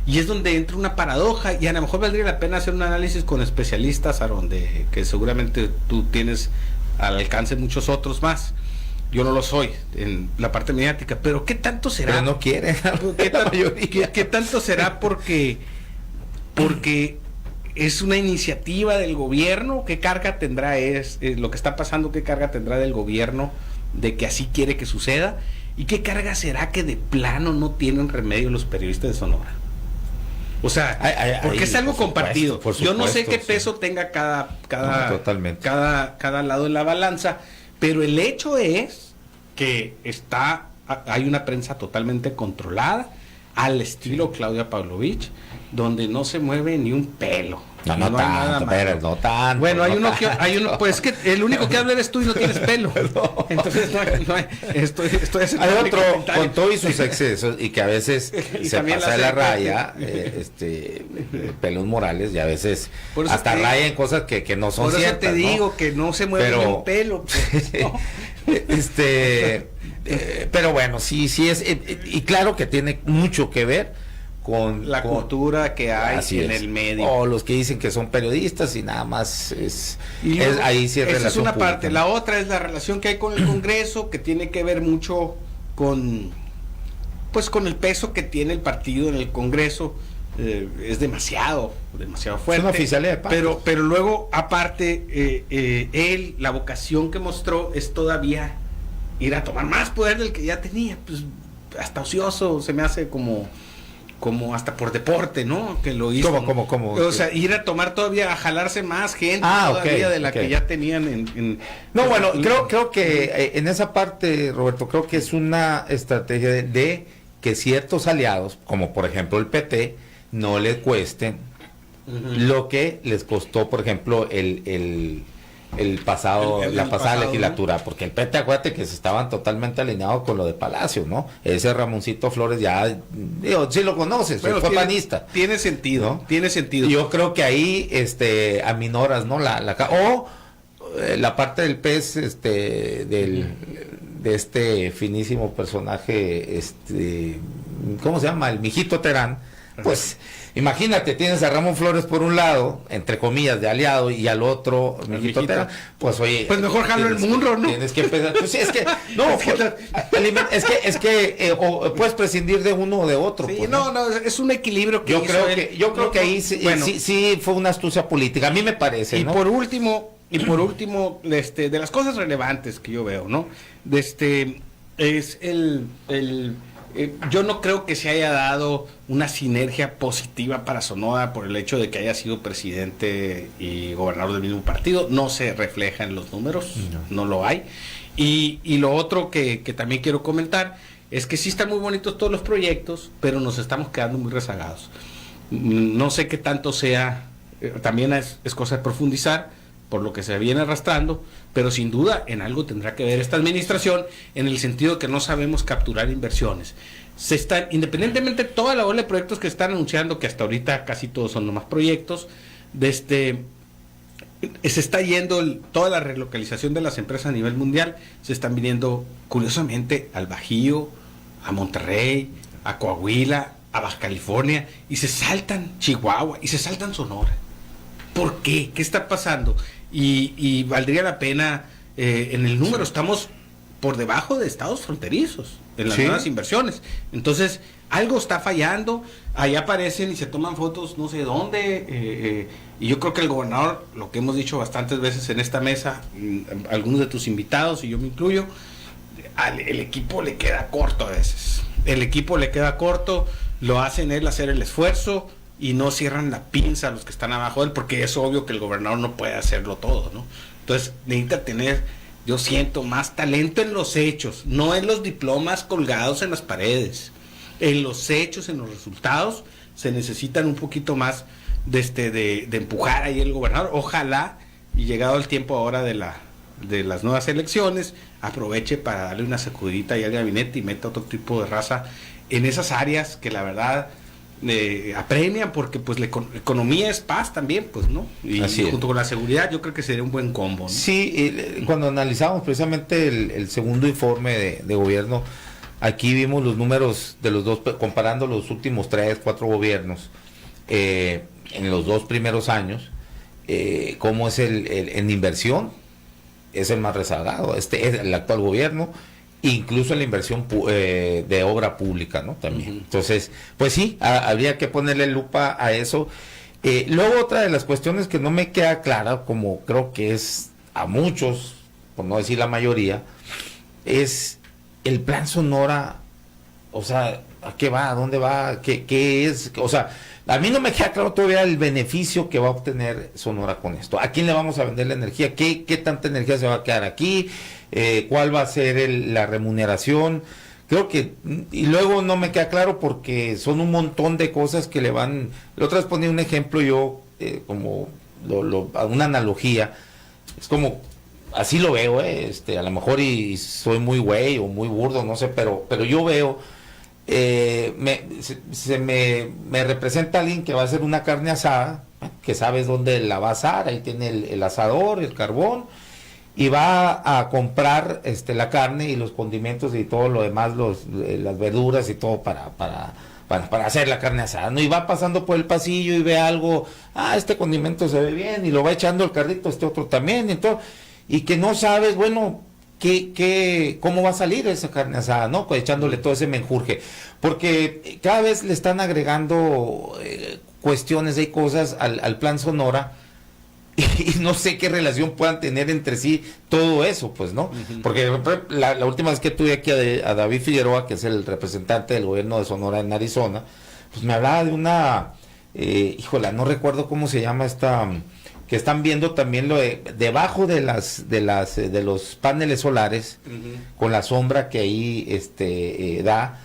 y es donde entra una paradoja, y a lo mejor valdría la pena hacer un análisis con especialistas, Aaron, que seguramente tú tienes al alcance muchos otros más. Yo no lo soy en la parte mediática, pero ¿qué tanto será? Pero no quiere. ¿Qué tanto será porque es una iniciativa del gobierno? ¿Qué carga tendrá lo que está pasando? ¿Qué carga tendrá del gobierno de que así quiere que suceda? ¿Y qué carga será que de plano no tienen remedio los periodistas de Sonora? O sea, porque es algo compartido. Yo no sé qué peso tenga cada lado en la balanza, pero el hecho es que hay una prensa totalmente controlada, al estilo Claudia Pavlovich, donde no se mueve ni un pelo. No tanto. Bueno, hay uno, pues que el único que habla eres tú y no tienes pelo. No. Entonces estoy haciendo hay otro con todo y sus excesos y que a veces se pasa de la raya, Pelón Morales, y a veces hasta raya en cosas que no son ciertas. Por eso te digo que no se mueve ni un pelo. Pues, ¿no? Pero bueno, sí es, y claro que tiene mucho que ver con la cultura que hay en el medio. O los que dicen que son periodistas y nada más ahí sí es relación. Esa es una pública, parte. ¿no? La otra es la relación que hay con el Congreso, que tiene que ver mucho con el peso que tiene el partido en el Congreso. Es demasiado fuerte. Es una oficialidad de paz. Pero luego, aparte, la vocación que mostró es todavía ir a tomar más poder del que ya tenía. Pues hasta ocioso, se me hace como hasta por deporte, ¿no? Que lo hizo. ¿Cómo? O sea, ir a tomar todavía, a jalarse más gente todavía de la que ya tenían No, bueno, creo que en esa parte, Roberto, creo que es una estrategia de que ciertos aliados, como por ejemplo el PT, no les cuesten lo que les costó, por ejemplo, la pasada legislatura, ¿no? Porque el PT, acuérdate que se estaban totalmente alineados con lo de Palacio, ¿no? Ese Ramoncito Flores ya, sí lo conoces, fue panista. Tiene sentido, ¿no? Tiene sentido. Yo creo que ahí aminoras, ¿no? La parte del pez, de este finísimo personaje, ¿cómo se llama? El Mijito Terán. Pues imagínate, tienes a Ramón Flores por un lado, entre comillas, de aliado, y al otro, Mijito Terán. Pues oye, pues mejor jalo el mundo, ¿no? Tienes que empezar. Pues sí, es que no, puedes prescindir de uno o de otro. Sí, pues, no, es un equilibrio que yo creo que ahí sí fue una astucia política, a mí me parece. Y ¿no? por último, de las cosas relevantes que yo veo, ¿no? Es yo no creo que se haya dado una sinergia positiva para Sonora por el hecho de que haya sido presidente y gobernador del mismo partido. No se refleja en los números, no lo hay. Y lo otro que también quiero comentar es que sí están muy bonitos todos los proyectos, pero nos estamos quedando muy rezagados. No sé qué tanto sea, también es cosa de profundizar por lo que se viene arrastrando, pero sin duda en algo tendrá que ver esta administración, en el sentido de que no sabemos capturar inversiones. Independientemente de toda la ola de proyectos que están anunciando, que hasta ahorita casi todos son nomás proyectos, se está yendo toda la relocalización de las empresas a nivel mundial, se están viniendo curiosamente al Bajío, a Monterrey, a Coahuila, a Baja California, y se saltan Chihuahua, y se saltan Sonora. ¿Por qué? ¿Qué está pasando? Y valdría la pena, en el número estamos por debajo de estados fronterizos en las nuevas inversiones. Entonces, algo está fallando. Ahí aparecen y se toman fotos no sé dónde. Y yo creo que el gobernador, lo que hemos dicho bastantes veces en esta mesa, algunos de tus invitados y yo me incluyo, el equipo le queda corto a veces. El equipo le queda corto, lo hacen él hacer el esfuerzo, y no cierran la pinza a los que están abajo de él, porque es obvio que el gobernador no puede hacerlo todo, ¿no? Entonces necesita tener, yo siento, más talento en los hechos, no en los diplomas colgados en las paredes. En los hechos, en los resultados, se necesitan un poquito más de empujar ahí el gobernador. Ojalá, y llegado el tiempo ahora de las nuevas elecciones, aproveche para darle una sacudidita ahí al gabinete y meta otro tipo de raza en esas áreas que la verdad apremian, porque pues la economía es paz también, pues, ¿no? Y junto con la seguridad yo creo que sería un buen combo, ¿no? Sí, cuando analizamos precisamente el segundo informe de gobierno, aquí vimos los números de los dos, comparando los últimos 3, 4 gobiernos, en los 2 primeros años, cómo es en inversión, es el más rezagado, es el actual gobierno, incluso en la inversión de obra pública, ¿no? También. Entonces, pues sí, habría que ponerle lupa a eso. Luego otra de las cuestiones que no me queda clara, como creo que es a muchos, por no decir la mayoría, es el plan Sonora. O sea, ¿a qué va? ¿A dónde va? ¿Qué es? O sea, a mí no me queda claro todavía el beneficio que va a obtener Sonora con esto. ¿A quién le vamos a vender la energía? ¿Qué tanta energía se va a quedar aquí? ¿Cuál va a ser la remuneración? Creo que, y luego no me queda claro porque son un montón de cosas que le van. La otra vez ponía un ejemplo yo, como una analogía, es como, así lo veo, a lo mejor y soy muy güey o muy burdo, no sé, pero yo veo, me representa alguien que va a hacer una carne asada, que sabes dónde la va a asar, ahí tiene el asador, el carbón, y va a comprar la carne y los condimentos y todo lo demás, las verduras y todo para hacer la carne asada, ¿no? Y va pasando por el pasillo y ve algo, este condimento se ve bien, y lo va echando el carrito, otro también, y que no sabes, bueno, cómo va a salir esa carne asada, ¿no? Echándole todo ese menjurje, porque cada vez le están agregando cuestiones y cosas al plan Sonora, y no sé qué relación puedan tener entre sí todo eso, pues, ¿no? Porque la última vez que tuve aquí a David Figueroa, que es el representante del gobierno de Sonora en Arizona, pues me hablaba de una, no recuerdo cómo se llama esta, que están viendo también lo debajo de los paneles solares, con la sombra que ahí da,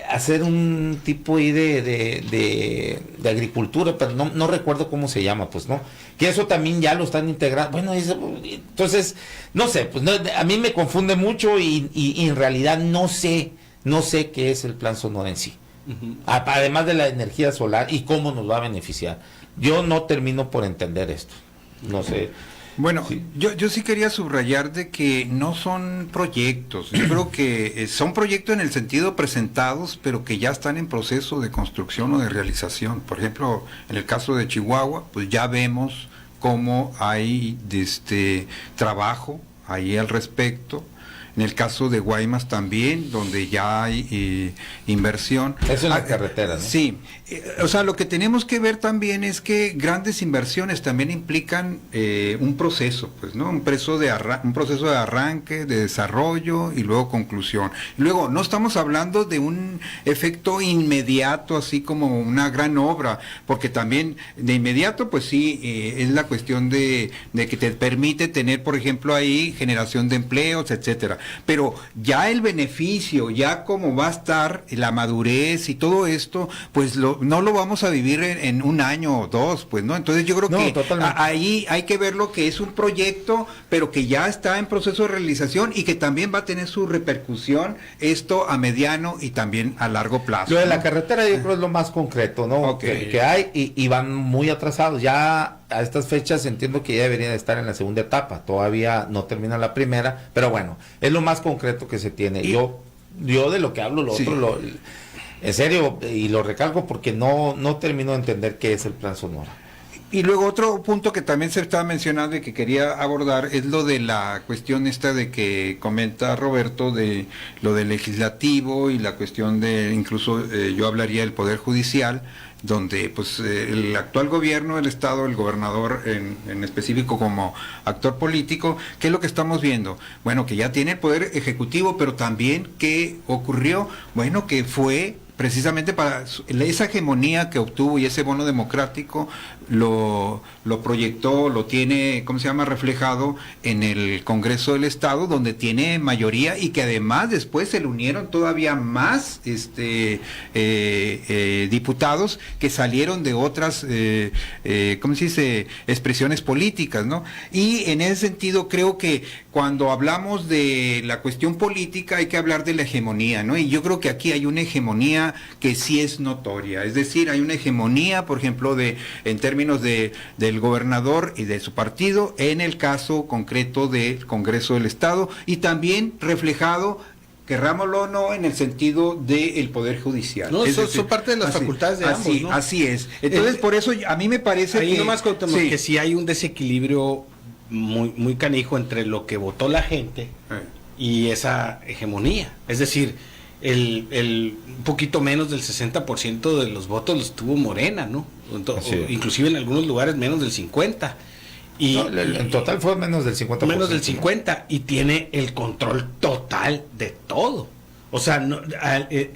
hacer un tipo ahí de agricultura, pero no recuerdo cómo se llama, pues, ¿no? Que eso también ya lo están integrando. Bueno, entonces, no sé, pues a mí me confunde mucho y en realidad no sé qué es el plan Sonora en sí. Además de la energía solar y cómo nos va a beneficiar. Yo no termino por entender esto. No sé. Bueno, sí. Yo sí quería subrayar de que no son proyectos. Yo creo que son proyectos en el sentido presentados, pero que ya están en proceso de construcción o de realización. Por ejemplo, en el caso de Chihuahua, pues ya vemos cómo hay trabajo ahí al respecto. En el caso de Guaymas también, donde ya hay inversión. Es una carretera, ¿no? Sí. O sea, lo que tenemos que ver también es que grandes inversiones también implican un proceso, pues, ¿no? Un proceso de arranque, de desarrollo y luego conclusión. Luego, no estamos hablando de un efecto inmediato, así como una gran obra, porque también de inmediato, pues sí, es la cuestión de que te permite tener, por ejemplo, ahí generación de empleos, etcétera. Pero ya el beneficio, ya como va a estar la madurez y todo esto, pues no lo vamos a vivir en un año o 2, pues, ¿no? Entonces yo creo que ahí hay que verlo que es un proyecto, pero que ya está en proceso de realización y que también va a tener su repercusión esto a mediano y también a largo plazo. Lo de la carretera yo creo es lo más concreto, ¿no? Okay. Que hay y van muy atrasados. Ya a estas fechas entiendo que ya deberían estar en la segunda etapa. Todavía no termina la primera, pero bueno, es lo más concreto que se tiene. Yo de lo que hablo, otro, en serio, y lo recalco porque no termino de entender qué es el plan Sonora. Y luego otro punto que también se estaba mencionando y que quería abordar es lo de la cuestión esta de que comenta Roberto, de lo del legislativo y la cuestión de, incluso yo hablaría del Poder Judicial, donde pues el actual gobierno del Estado, el gobernador en específico como actor político, ¿qué es lo que estamos viendo? Bueno, que ya tiene el Poder Ejecutivo, pero también ¿qué ocurrió? Bueno, que fue precisamente para esa hegemonía que obtuvo y ese bono democrático lo proyectó, lo tiene, ¿cómo se llama?, reflejado en el Congreso del Estado, donde tiene mayoría y que además después se le unieron todavía más diputados que salieron de otras, ¿cómo se dice?, expresiones políticas, ¿no? Y en ese sentido creo que cuando hablamos de la cuestión política hay que hablar de la hegemonía, ¿no? Y yo creo que aquí hay una hegemonía que sí es notoria, es decir, hay una hegemonía, por ejemplo, en términos del gobernador y de su partido, en el caso concreto del Congreso del Estado, y también reflejado, querrámoslo o no, en el sentido del Poder Judicial. No, son parte de las facultades de ambos, ¿no? Así es. Entonces, por eso a mí me parece ahí que... nomás contamos que sí hay un desequilibrio muy, muy canijo entre lo que votó la gente y esa hegemonía. Es decir, un poquito menos del 60% de los votos los tuvo Morena, ¿no? Inclusive en algunos lugares menos del 50%. Y, no, en total fue menos del 50%. Menos del 50%, y tiene el control total de todo. O sea,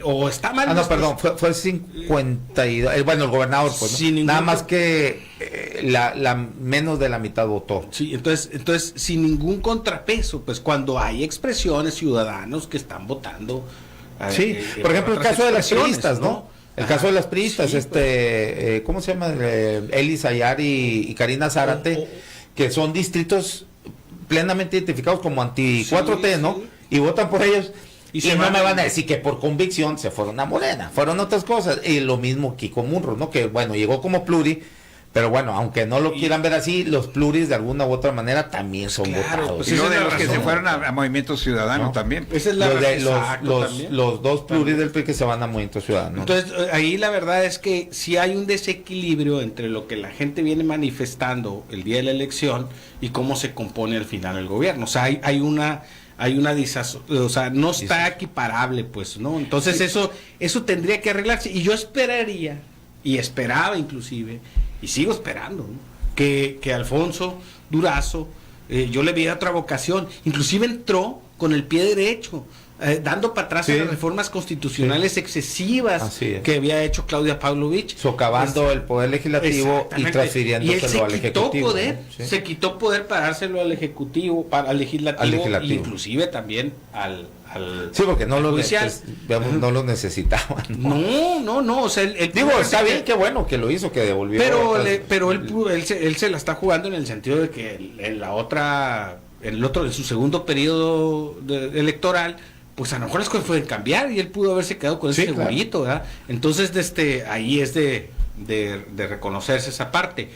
o está mal. No, perdón, fue 52. Bueno, el gobernador, pues, ¿no? Nada más que la menos de la mitad votó. Sí, entonces, sin ningún contrapeso, pues cuando hay expresiones, ciudadanos que están votando. Sí, por ejemplo, el caso de las priistas, ¿no? El caso de las priistas, sí, ¿cómo se llama? Eli Sayar y Karina Zárate, que son distritos plenamente identificados como anti-4T, ¿no? Sí. Y votan por ellos. Y no me van a decir que por convicción se fueron a Morena, fueron otras cosas. Y lo mismo Kiko Munro, ¿no? Que bueno, llegó como pluri, pero bueno, aunque no lo quieran ver así, los pluris de alguna u otra manera también son votados. Pues y no de los que se fueron a Movimiento Ciudadano, ¿no? También. Esa es la los dos pluris del PRI que se van a Movimiento Ciudadano. Entonces, ahí la verdad es que sí hay un desequilibrio entre lo que la gente viene manifestando el día de la elección y cómo se compone al final el gobierno. O sea, hay una o sea, no está equiparable, pues, ¿no? Entonces sí, eso tendría que arreglarse, y yo esperaría, y esperaba inclusive, y sigo esperando, ¿no?, que Alfonso Durazo, yo le veía otra vocación, inclusive entró con el pie derecho, dando para atrás las reformas constitucionales excesivas que había hecho Claudia Pavlovich, socavando el poder legislativo y transfiriéndoselo al ejecutivo. Se quitó poder para dárselo al ejecutivo, al legislativo, inclusive también al sí, porque no lo no lo necesitaban. No, o sea, digo, está bien, qué bueno que lo hizo, que devolvió. Pero él se la está jugando en el sentido de que en su segundo periodo electoral, pues a lo mejor las cosas pueden cambiar y él pudo haberse quedado con ese segurito, ¿verdad? Entonces, ahí es de reconocerse esa parte.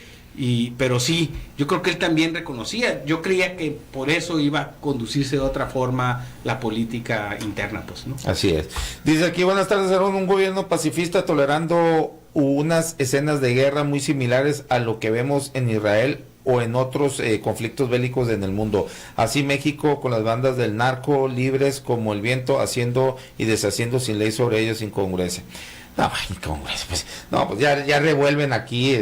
Pero sí, yo creo que él también reconocía, yo creía que por eso iba a conducirse de otra forma la política interna, pues, ¿no? Así es. Dice aquí, buenas tardes, Aaron, un gobierno pacifista tolerando unas escenas de guerra muy similares a lo que vemos en Israel o en otros conflictos bélicos en el mundo. Así México con las bandas del narco libres como el viento, haciendo y deshaciendo sin ley sobre ellos, sin congruencia. No, pues ya revuelven aquí,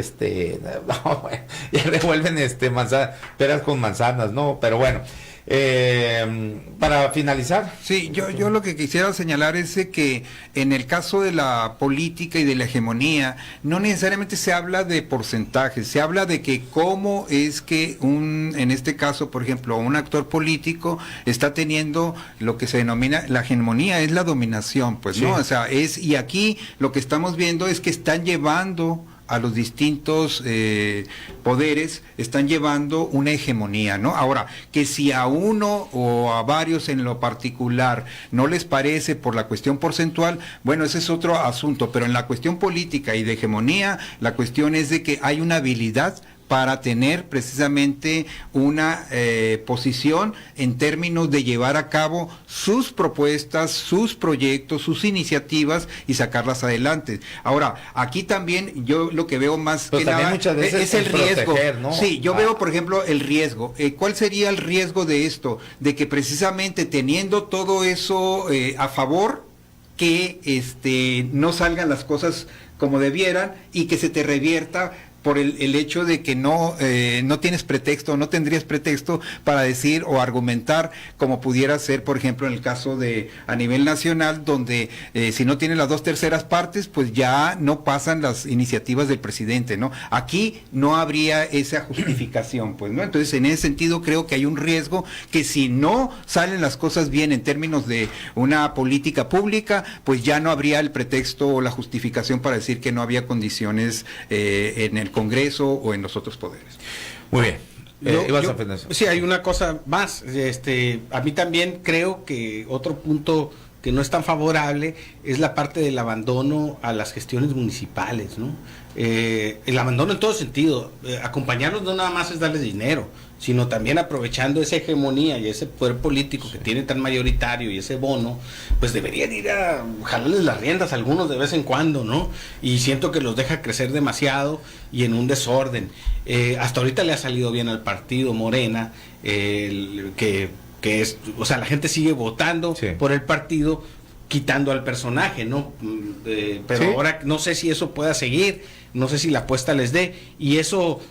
ya revuelven peras con manzanas, ¿no? Pero bueno, para finalizar. Sí, yo lo que quisiera señalar es que en el caso de la política y de la hegemonía, no necesariamente se habla de porcentajes, se habla de que cómo es que en este caso, por ejemplo, un actor político está teniendo lo que se denomina la hegemonía, es la dominación, pues, ¿no? O sea, y aquí lo que estamos viendo es que están llevando a los distintos poderes, están llevando una hegemonía, ¿no? Ahora, que si a uno o a varios en lo particular no les parece por la cuestión porcentual, bueno, ese es otro asunto, pero en la cuestión política y de hegemonía, la cuestión es de que hay una habilidad para tener precisamente una posición en términos de llevar a cabo sus propuestas, sus proyectos, sus iniciativas y sacarlas adelante. Ahora, aquí también yo lo que veo más que nada muchas veces es el riesgo. Proteger, ¿no? Sí, yo veo, por ejemplo, el riesgo. ¿Cuál sería el riesgo de esto? De que precisamente teniendo todo eso a favor, que no salgan las cosas como debieran y que se te revierta por el hecho de que no tienes pretexto, no tendrías pretexto para decir o argumentar como pudiera ser, por ejemplo, en el caso de a nivel nacional, donde si no tiene las 2/3 partes, pues ya no pasan las iniciativas del presidente, ¿no? Aquí no habría esa justificación, pues, ¿no? Entonces, en ese sentido, creo que hay un riesgo que si no salen las cosas bien en términos de una política pública, pues ya no habría el pretexto o la justificación para decir que no había condiciones en el Congreso o en los otros poderes. Muy bien. Sí, hay una cosa más. A mí también creo que otro punto que no es tan favorable es la parte del abandono a las gestiones municipales, ¿no? El abandono en todo sentido. Acompañarlos no nada más es darles dinero, sino también aprovechando esa hegemonía y ese poder político que tiene tan mayoritario y ese bono, pues deberían ir a jalarles las riendas a algunos de vez en cuando, ¿no? Y siento que los deja crecer demasiado y en un desorden. Hasta ahorita le ha salido bien al partido Morena, que es, o sea, la gente sigue votando por el partido, quitando al personaje, ¿no? Pero ahora no sé si eso pueda seguir, no sé si la apuesta les dé, y eso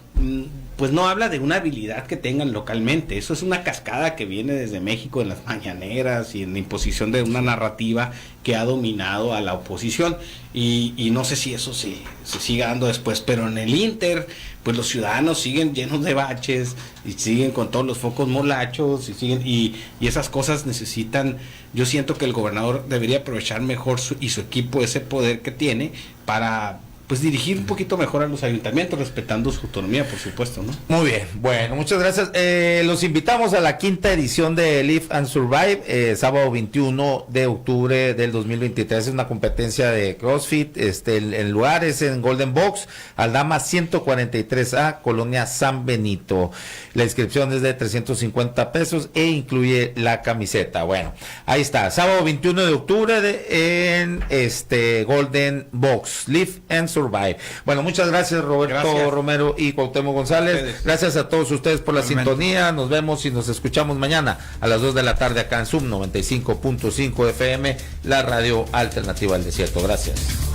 pues no habla de una habilidad que tengan localmente, eso es una cascada que viene desde México en las mañaneras y en la imposición de una narrativa que ha dominado a la oposición, y no sé si eso se siga dando después, pero en el Inter, pues los ciudadanos siguen llenos de baches y siguen con todos los focos molachos y esas cosas necesitan. Yo siento que el gobernador debería aprovechar mejor y su equipo ese poder que tiene para pues dirigir un poquito mejor a los ayuntamientos, respetando su autonomía, por supuesto, ¿no? Muy bien, bueno, muchas gracias. Los invitamos a la 5ª edición de Live and Survive, sábado 21 de octubre del 2023. Es una competencia de CrossFit. El lugar es en Golden Box, Aldama 143A, Colonia San Benito. La inscripción es de 350 pesos e incluye la camiseta. Bueno, ahí está, sábado 21 de octubre en Golden Box, Live and Survive. Bueno, muchas gracias, Roberto Romero y Cuauhtémoc González. Gracias a todos ustedes por la sintonía. Nos vemos y nos escuchamos mañana a las 2 de la tarde acá en Zoom 95.5 FM, la radio alternativa del desierto. Gracias.